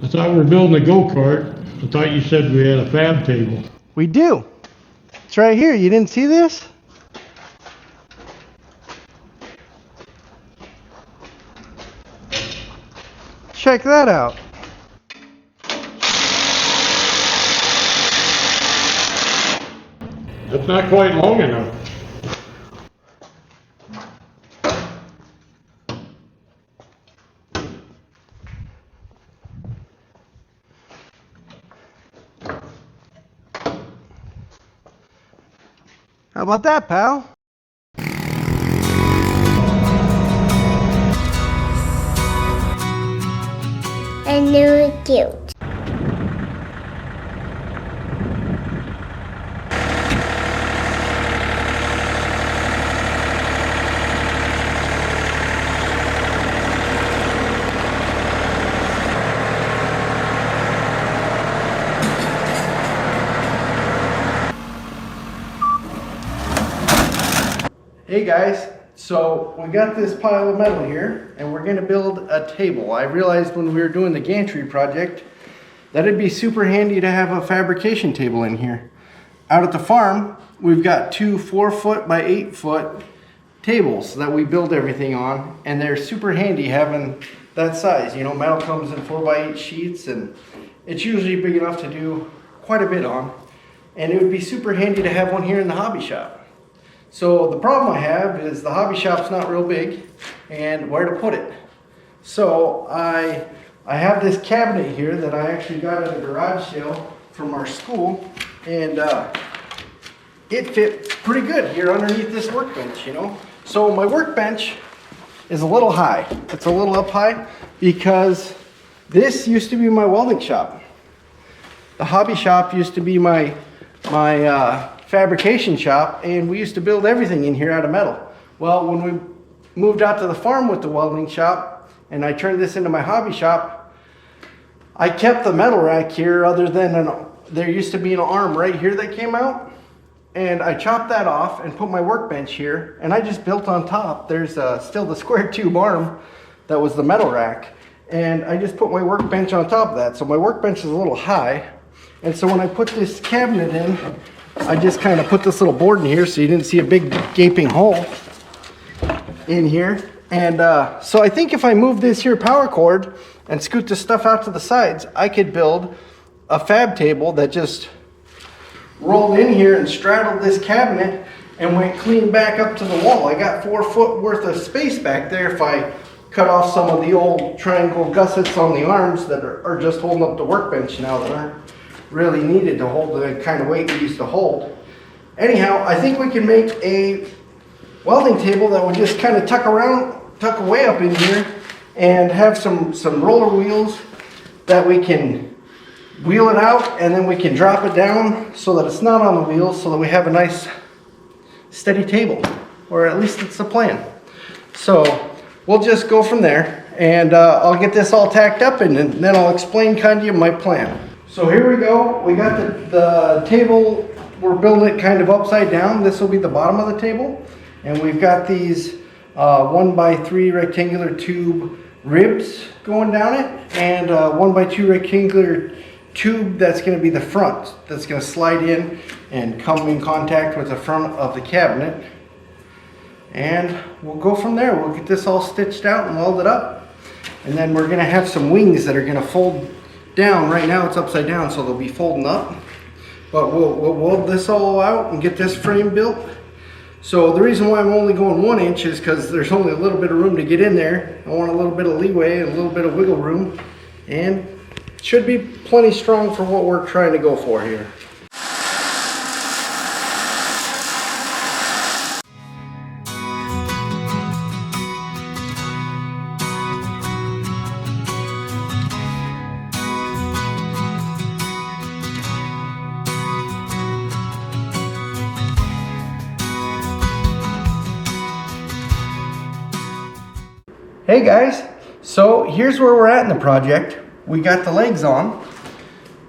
I thought we were building a go-kart. I thought you said we had a fab table. We do. It's right here. You didn't see this? Check that out. That's not quite long enough. How about that, pal? I knew it cute. Hey guys, so we got this pile of metal here and we're gonna build a table. I realized when we were doing the gantry project that it'd be super handy to have a fabrication table in here. Out at the farm, we've got two 4-foot by 8-foot tables that we build everything on, and they're super handy having that size. You know, metal comes in 4x8 sheets and it's usually big enough to do quite a bit on. And it would be super handy to have one here in the hobby shop. So the problem I have is the hobby shop's not real big and where to put it. So I have this cabinet here that I actually got at a garage sale from our school, and it fit pretty good here underneath this workbench, you know. So my workbench is a little high. It's a little up high because this used to be my welding shop. The hobby shop used to be my fabrication shop, and we used to build everything in here out of metal. Well, when we moved out to the farm with the welding shop and I turned this into my hobby shop, I kept the metal rack here, other than there used to be an arm right here that came out, and I chopped that off and put my workbench here, and I just built on top. There's still the square tube arm that was the metal rack, and I just put my workbench on top of that. So my workbench is a little high, and so when I put this cabinet in, I just kind of put this little board in here so you didn't see a big gaping hole in here. And so I think if I move this here power cord and scoot the stuff out to the sides, I could build a fab table that just rolled in here and straddled this cabinet and went clean back up to the wall. I got 4 foot worth of space back there if I cut off some of the old triangle gussets on the arms that are just holding up the workbench now, that aren't really needed to hold the kind of weight we used to hold. Anyhow, I think we can make a welding table that would just kind of tuck away up in here and have some roller wheels that we can wheel it out, and then we can drop it down so that it's not on the wheels, so that we have a nice steady table, or at least it's the plan. So we'll just go from there, and I'll get this all tacked up, and then I'll explain kind of my plan. So here we go. We got the table. We're building it kind of upside down. This will be the bottom of the table. And we've got these 1x3 rectangular tube ribs going down it, and 1x2 rectangular tube that's going to be the front. That's going to slide in and come in contact with the front of the cabinet. And we'll go from there. We'll get this all stitched out and welded up. And then we're going to have some wings that are going to fold down. Right now it's upside down, so they'll be folding up, but we'll weld this all out and get this frame built. So the reason why I'm only going 1 inch is because there's only a little bit of room to get in there. I want a little bit of leeway and a little bit of wiggle room, and it should be plenty strong for what we're trying to go for here. Hey guys, so here's where we're at in the project. We got the legs on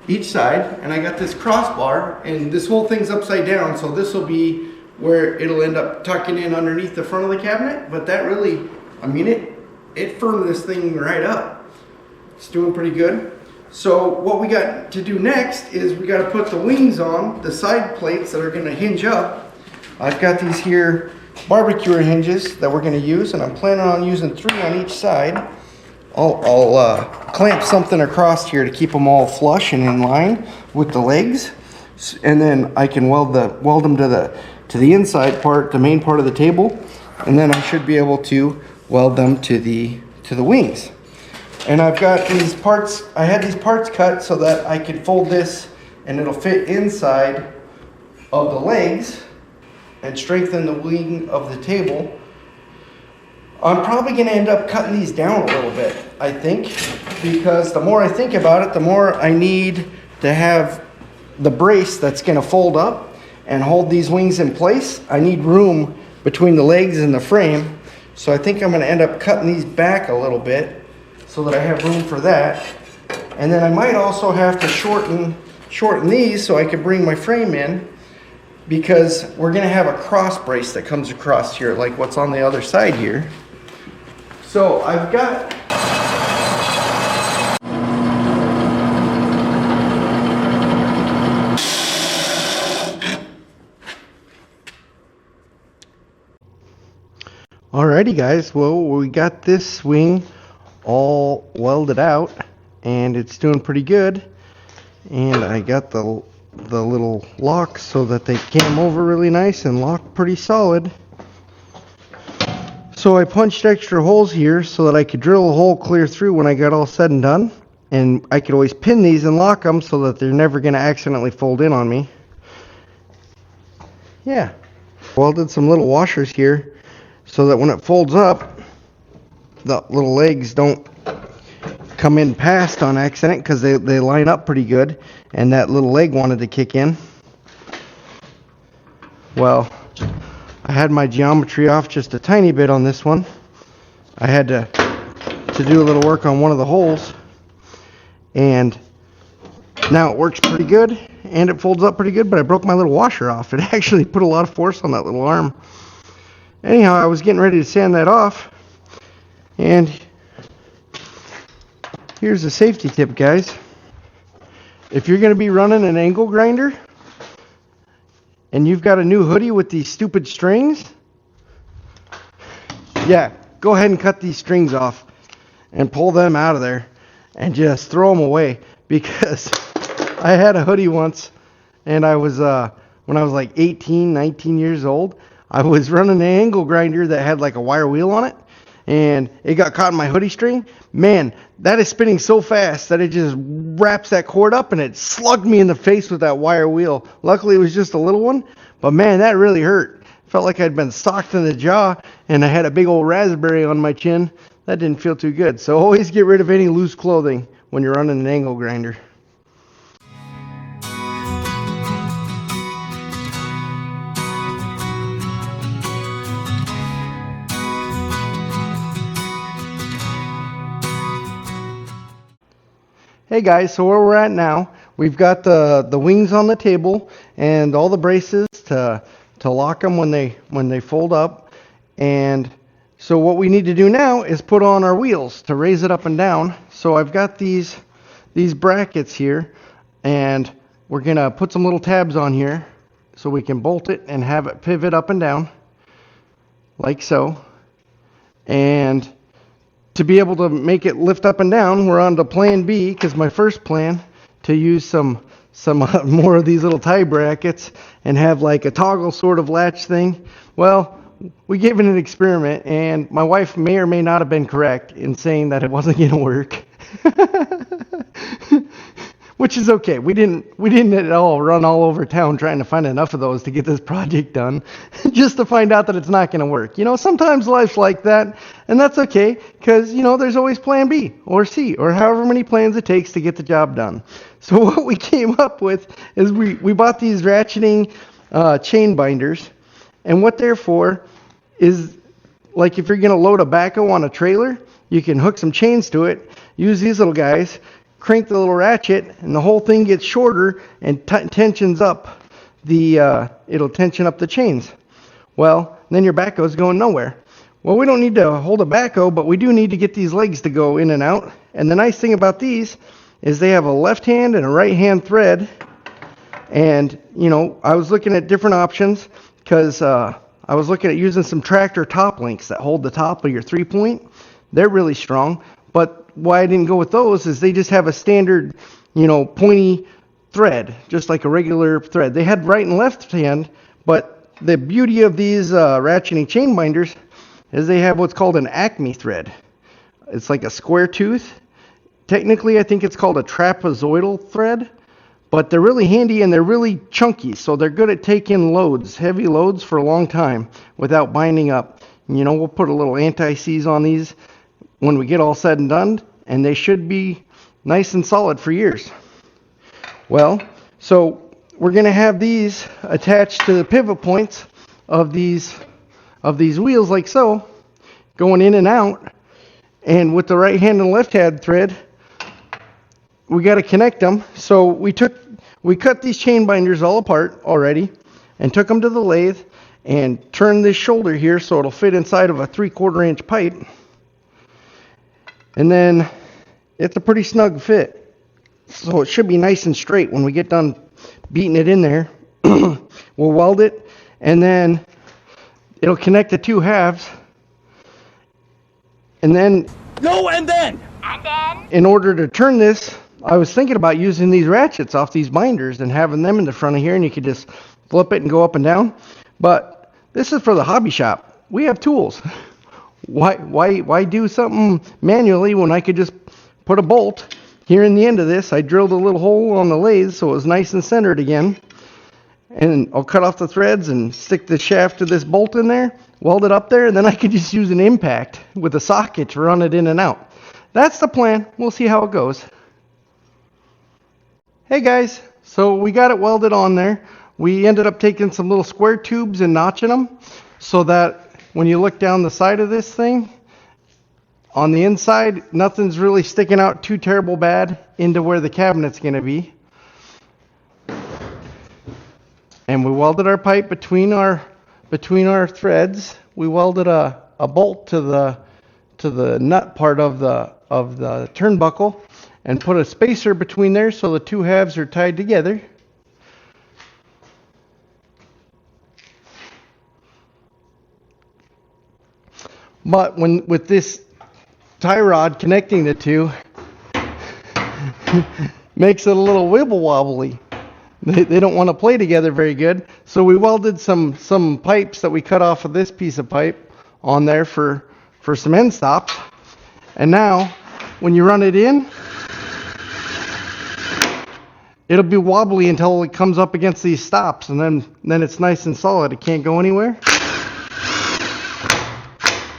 each side, and I got this crossbar, and this whole thing's upside down, so this will be where it'll end up tucking in underneath the front of the cabinet. But that really, I mean, it firmed this thing right up. It's doing pretty good. So what we got to do next is we got to put the wings on, the side plates that are going to hinge up. I've got these here barbecue hinges that we're going to use, and I'm planning on using 3 on each side. I'll clamp something across here to keep them all flush and in line with the legs, and then I can weld them to the inside part, the main part of the table, and then I should be able to weld them to the wings. And I've got these parts. I had these parts cut so that I could fold this and it'll fit inside of the legs and strengthen the wing of the table. I'm probably going to end up cutting these down a little bit, I think, because the more I think about it, the more I need to have the brace that's going to fold up and hold these wings in place. I need room between the legs and the frame, so I think I'm going to end up cutting these back a little bit so that I have room for that. And then I might also have to shorten these so I can bring my frame in, because we're going to have a cross brace that comes across here, like what's on the other side here. So I've got alrighty guys, well, we got this wing all welded out and it's doing pretty good, and I got the little locks so that they came over really nice and lock pretty solid. So I punched extra holes here so that I could drill a hole clear through when I got all said and done. And I could always pin these and lock them so that they're never going to accidentally fold in on me. Yeah. Welded some little washers here so that when it folds up, the little legs don't come in past on accident, because they line up pretty good. And that little leg wanted to kick in. Well, I had my geometry off just a tiny bit on this one. I had to do a little work on one of the holes, and now it works pretty good and it folds up pretty good, but I broke my little washer off. It actually put a lot of force on that little arm. Anyhow, I was getting ready to sand that off, and here's a safety tip, guys. If you're going to be running an angle grinder and you've got a new hoodie with these stupid strings, yeah, go ahead and cut these strings off and pull them out of there and just throw them away. Because I had a hoodie once, and I was when I was like 18, 19 years old, I was running an angle grinder that had like a wire wheel on it, and it got caught in my hoodie string. Man, that is spinning so fast that it just wraps that cord up, and it slugged me in the face with that wire wheel. Luckily, it was just a little one, but man, that really hurt. Felt like I'd been socked in the jaw, and I had a big old raspberry on my chin. That didn't feel too good. So always get rid of any loose clothing when you're running an angle grinder. Hey guys, so where we're at now, we've got the wings on the table and all the braces to lock them when they fold up. And so what we need to do now is put on our wheels to raise it up and down. So I've got these brackets here, and we're gonna put some little tabs on here so we can bolt it and have it pivot up and down like so. And to be able to make it lift up and down, we're on to plan B, because my first plan to use some more of these little tie brackets and have like a toggle sort of latch thing. Well, we gave it an experiment, and my wife may or may not have been correct in saying that it wasn't going to work. Which is okay. We didn't at all run all over town trying to find enough of those to get this project done, just to find out that it's not going to work. You know, sometimes life's like that, and that's okay, because, you know, there's always plan B or C or however many plans it takes to get the job done. So what we came up with is we bought these ratcheting chain binders, and what they're for is, like, if you're going to load a backhoe on a trailer, you can hook some chains to it, use these little guys, crank the little ratchet, and the whole thing gets shorter and tensions up it'll tension up the chains. Well, then your backhoe's going nowhere. Well, we don't need to hold a backhoe, but we do need to get these legs to go in and out. And the nice thing about these is they have a left hand and a right hand thread. And, you know, I was looking at different options because I was looking at using some tractor top links that hold the top of your 3-point. They're really strong. But why I didn't go with those is they just have a standard, you know, pointy thread, just like a regular thread. They had right and left hand, but the beauty of these ratcheting chain binders is they have what's called an Acme thread. It's like a square tooth. Technically, I think it's called a trapezoidal thread, but they're really handy and they're really chunky, so they're good at taking loads, heavy loads for a long time without binding up. You know, we'll put a little anti-seize on these when we get all said and done, and they should be nice and solid for years. Well, so we're going to have these attached to the pivot points of these wheels like so, going in and out. And with the right hand and left hand thread, we got to connect them. So we cut these chain binders all apart already and took them to the lathe and turned this shoulder here so it'll fit inside of a 3/4 inch pipe. And then it's a pretty snug fit. So it should be nice and straight when we get done beating it in there. We'll weld it and then it'll connect the two halves. And then in order to turn this, I was thinking about using these ratchets off these binders and having them in the front of here, and you could just flip it and go up and down. But this is for the hobby shop. We have tools. Why do something manually when I could just put a bolt here in the end of this? I drilled a little hole on the lathe so it was nice and centered again. And I'll cut off the threads and stick the shaft of this bolt in there, weld it up there, and then I could just use an impact with a socket to run it in and out. That's the plan. We'll see how it goes. Hey guys, so we got it welded on there. We ended up taking some little square tubes and notching them so that when you look down the side of this thing, on the inside, nothing's really sticking out too terrible bad into where the cabinet's going to be. And we welded our pipe between our threads. We welded a bolt to the nut part of the turnbuckle and put a spacer between there so the two halves are tied together. But with this tie rod connecting the two, makes it a little wibble wobbly. They don't want to play together very good. So we welded some pipes that we cut off of this piece of pipe on there for some end stops. And now when you run it in, it'll be wobbly until it comes up against these stops, and then it's nice and solid. It can't go anywhere.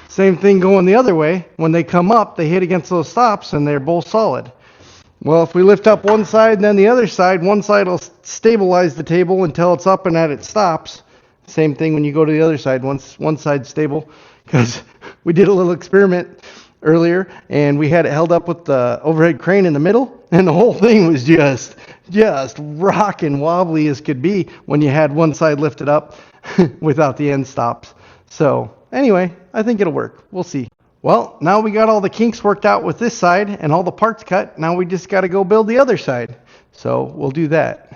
Same thing going the other way. When they come up, they hit against those stops and they're both solid. Well, if we lift up one side and then the other side, one side will stabilize the table until it's up and at it stops. Same thing when you go to the other side, once one side's stable, because we did a little experiment earlier and we had it held up with the overhead crane in the middle, and the whole thing was just rocking wobbly as could be when you had one side lifted up without the end stops. So anyway, I think it'll work. We'll see. Well, now we got all the kinks worked out with this side and all the parts cut. Now we just got to go build the other side. So we'll do that.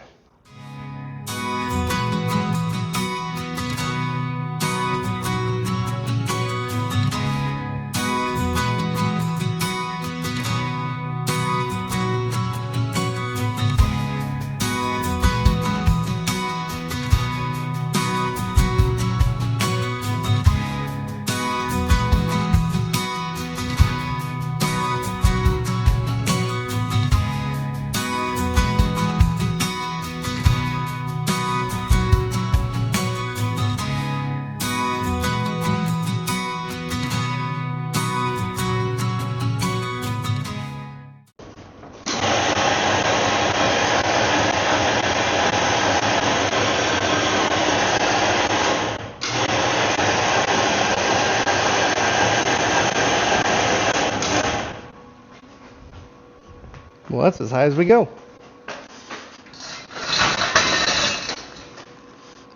Well, that's as high as we go.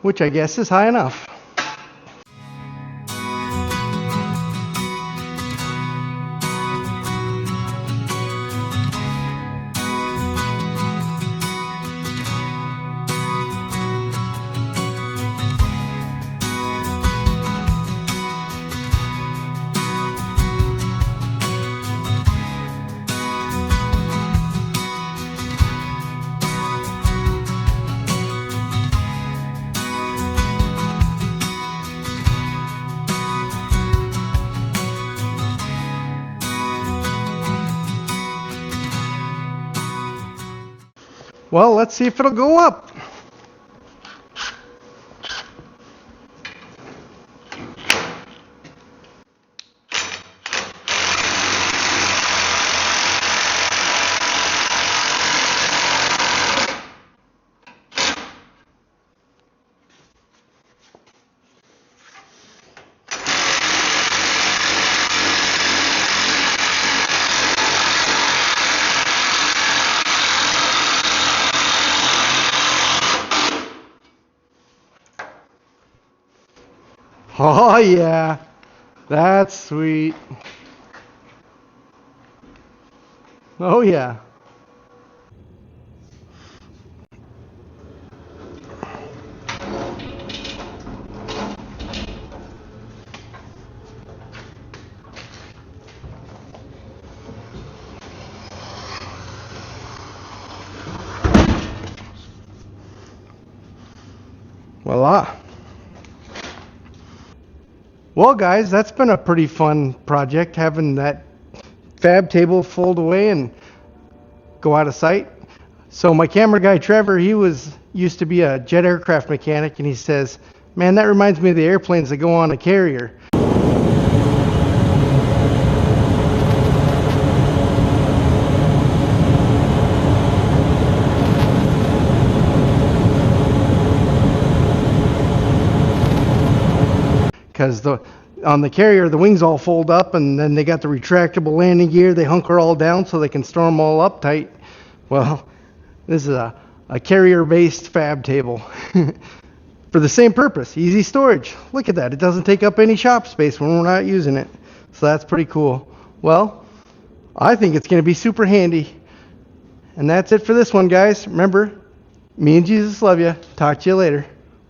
Which I guess is high enough. Well, let's see if it'll go up. Oh yeah, that's sweet. Oh yeah. Voila. Well guys, that's been a pretty fun project, having that fab table fold away and go out of sight. So my camera guy Trevor, he used to be a jet aircraft mechanic, and he says, man, that reminds me of the airplanes that go on a carrier. Because on the carrier, the wings all fold up, and then they got the retractable landing gear. They hunker all down so they can store them all up tight. Well, this is a carrier-based fab table for the same purpose, easy storage. Look at that. It doesn't take up any shop space when we're not using it. So that's pretty cool. Well, I think it's going to be super handy. And that's it for this one, guys. Remember, me and Jesus love you. Talk to you later.